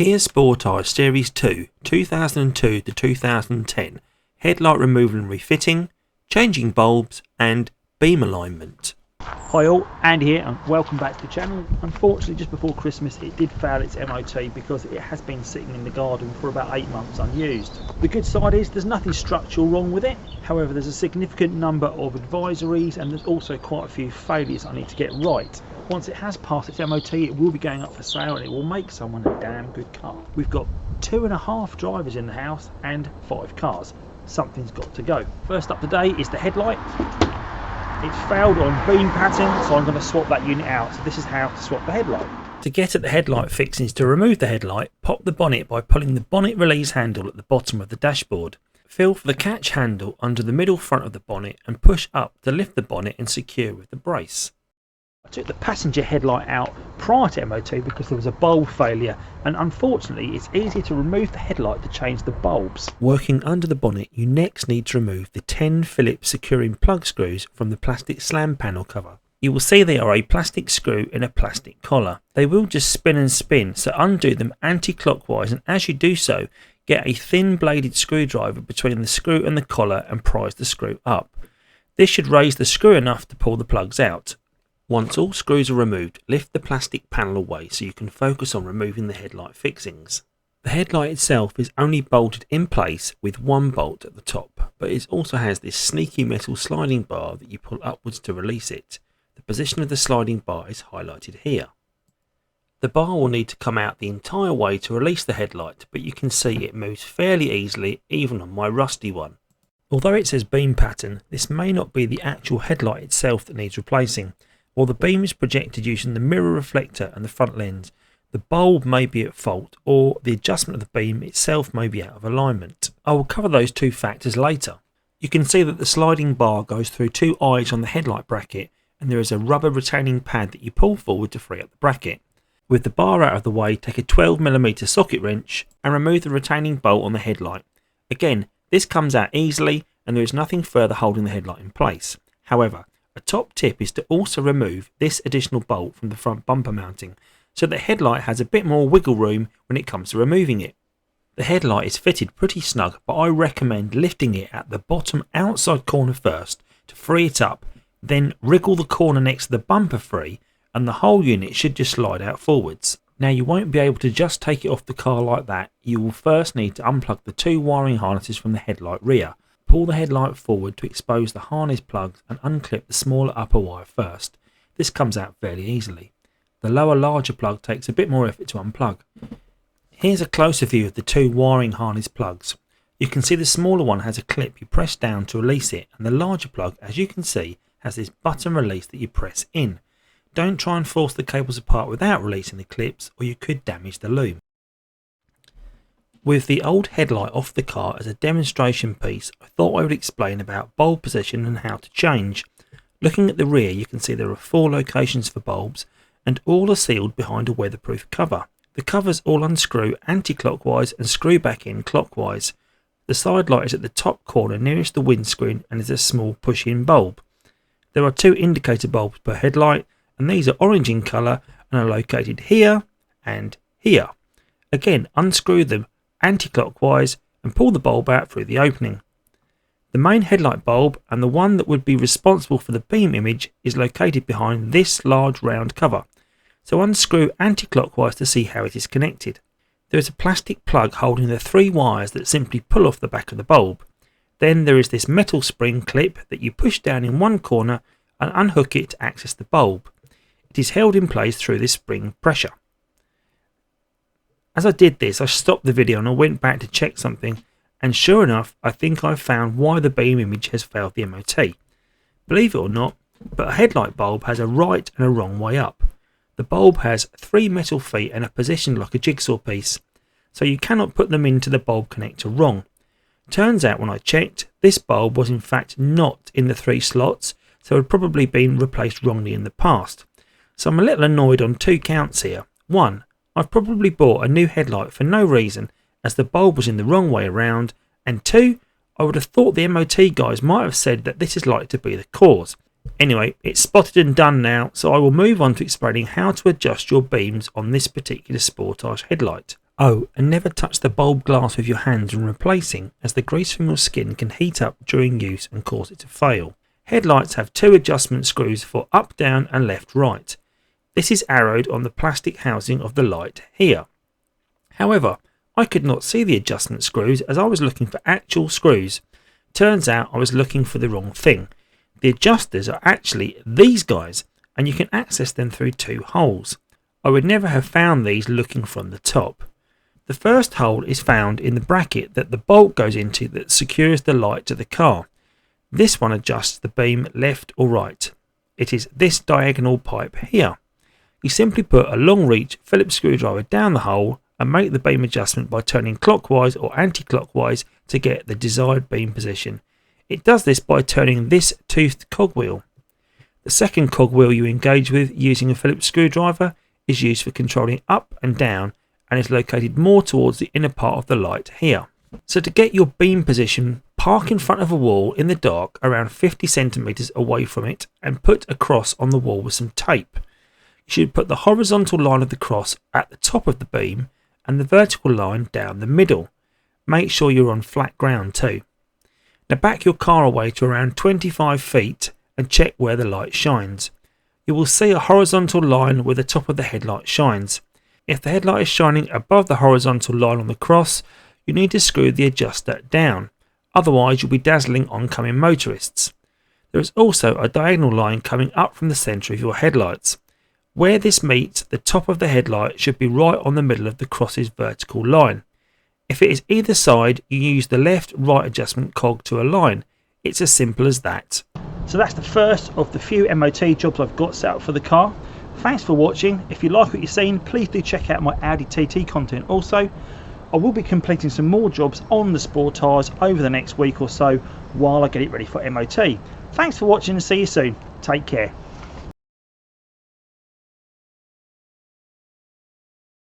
Kia Sportage Series 2 2002 to 2010 headlight removal and refitting, changing bulbs and beam alignment. Hi all, Andy here and welcome back to the channel. Unfortunately just before Christmas it did fail its MOT because it has been sitting in the garden for about 8 months unused. The good side is there's nothing structural wrong with it, however there's a significant number of advisories and there's also quite a few failures I need to get right. Once it has passed its MOT it will be going up for sale and it will make someone a damn good car. We've got 2.5 drivers in the house and 5 cars. Something's got to go. First up today is the headlight. It's failed on beam pattern, so I'm going to swap that unit out. So this is how to swap the headlight. To get at the headlight fixings to remove the headlight, pop the bonnet by pulling the bonnet release handle at the bottom of the dashboard. Feel for the catch handle under the middle front of the bonnet and push up to lift the bonnet and secure with the brace. I took the passenger headlight out prior to MOT because there was a bulb failure, and unfortunately it's easier to remove the headlight to change the bulbs. Working under the bonnet, you next need to remove the 10 Phillips securing plug screws from the plastic slam panel cover. You will see they are a plastic screw in a plastic collar. They will just spin and spin, so undo them anti-clockwise, and as you do so, get a thin bladed screwdriver between the screw and the collar and prise the screw up. This should raise the screw enough to pull the plugs out. Once all screws are removed, lift the plastic panel away so you can focus on removing the headlight fixings. The headlight itself is only bolted in place with one bolt at the top, but it also has this sneaky metal sliding bar that you pull upwards to release it. The position of the sliding bar is highlighted here. The bar will need to come out the entire way to release the headlight, but you can see it moves fairly easily even on my rusty one. Although it says beam pattern, this may not be the actual headlight itself that needs replacing. While the beam is projected using the mirror reflector and the front lens, the bulb may be at fault or the adjustment of the beam itself may be out of alignment. I will cover those two factors later. You can see that the sliding bar goes through 2 eyes on the headlight bracket and there is a rubber retaining pad that you pull forward to free up the bracket. With the bar out of the way, take a 12mm socket wrench and remove the retaining bolt on the headlight. Again, this comes out easily and there is nothing further holding the headlight in place. However, a top tip is to also remove this additional bolt from the front bumper mounting so the headlight has a bit more wiggle room when it comes to removing it. The headlight is fitted pretty snug, but I recommend lifting it at the bottom outside corner first to free it up, then wriggle the corner next to the bumper free and the whole unit should just slide out forwards. Now you won't be able to just take it off the car like that. You will first need to unplug the 2 wiring harnesses from the headlight rear. Pull the headlight forward to expose the harness plugs and unclip the smaller upper wire first. This comes out fairly easily. The lower larger plug takes a bit more effort to unplug. Here's a closer view of the 2 wiring harness plugs. You can see the smaller one has a clip you press down to release it, and the larger plug, as you can see, has this button release that you press in. Don't try and force the cables apart without releasing the clips or you could damage the loom. With the old headlight off the car as a demonstration piece, I thought I would explain about bulb position and how to change. Looking at the rear you can see there are 4 locations for bulbs and all are sealed behind a weatherproof cover. The covers all unscrew anti-clockwise and screw back in clockwise. The side light is at the top corner nearest the windscreen and is a small push-in bulb. There are 2 indicator bulbs per headlight and these are orange in colour and are located here and here. Again, unscrew them anti-clockwise and pull the bulb out through the opening. The main headlight bulb and the one that would be responsible for the beam image is located behind this large round cover. So unscrew anti-clockwise to see how it is connected. There is a plastic plug holding the 3 wires that simply pull off the back of the bulb. Then there is this metal spring clip that you push down in one corner and unhook it to access the bulb. It is held in place through this spring pressure. As I did this, I stopped the video and I went back to check something, and sure enough, I think I've found why the beam image has failed the MOT. Believe it or not, but a headlight bulb has a right and a wrong way up. The bulb has 3 metal feet and are positioned like a jigsaw piece, so you cannot put them into the bulb connector wrong. Turns out when I checked, this bulb was in fact not in the 3 slots, so it had probably been replaced wrongly in the past. So I'm a little annoyed on 2 counts here. 1. I've probably bought a new headlight for no reason as the bulb was in the wrong way around, and 2, I would have thought the MOT guys might have said that this is likely to be the cause. Anyway, it's spotted and done now, so I will move on to explaining how to adjust your beams on this particular Sportage headlight. Oh, and never touch the bulb glass with your hands when replacing, as the grease from your skin can heat up during use and cause it to fail. Headlights have 2 adjustment screws for up, down and left, right. This is arrowed on the plastic housing of the light here. However, I could not see the adjustment screws as I was looking for actual screws. Turns out I was looking for the wrong thing. The adjusters are actually these guys, and you can access them through 2 holes. I would never have found these looking from the top. The first hole is found in the bracket that the bolt goes into that secures the light to the car. This one adjusts the beam left or right. It is this diagonal pipe here. You simply put a long reach Phillips screwdriver down the hole and make the beam adjustment by turning clockwise or anti-clockwise to get the desired beam position. It does this by turning this toothed cogwheel. The second cogwheel you engage with using a Phillips screwdriver is used for controlling up and down and is located more towards the inner part of the light here. So to get your beam position, park in front of a wall in the dark around 50 centimeters away from it and put a cross on the wall with some tape. You should put the horizontal line of the cross at the top of the beam and the vertical line down the middle. Make sure you're on flat ground too. Now back your car away to around 25 feet and check where the light shines. You will see a horizontal line where the top of the headlight shines. If the headlight is shining above the horizontal line on the cross, you need to screw the adjuster down. Otherwise you'll be dazzling oncoming motorists. There is also a diagonal line coming up from the centre of your headlights. Where this meets, the top of the headlight should be right on the middle of the cross's vertical line. If it is either side, you use the left-right adjustment cog to align. It's as simple as that. So that's the first of the few MOT jobs I've got set up for the car. Thanks for watching. If you like what you've seen, please do check out my Audi TT content. Also, I will be completing some more jobs on the Sportage over the next week or so while I get it ready for MOT. Thanks for watching and see you soon. Take care.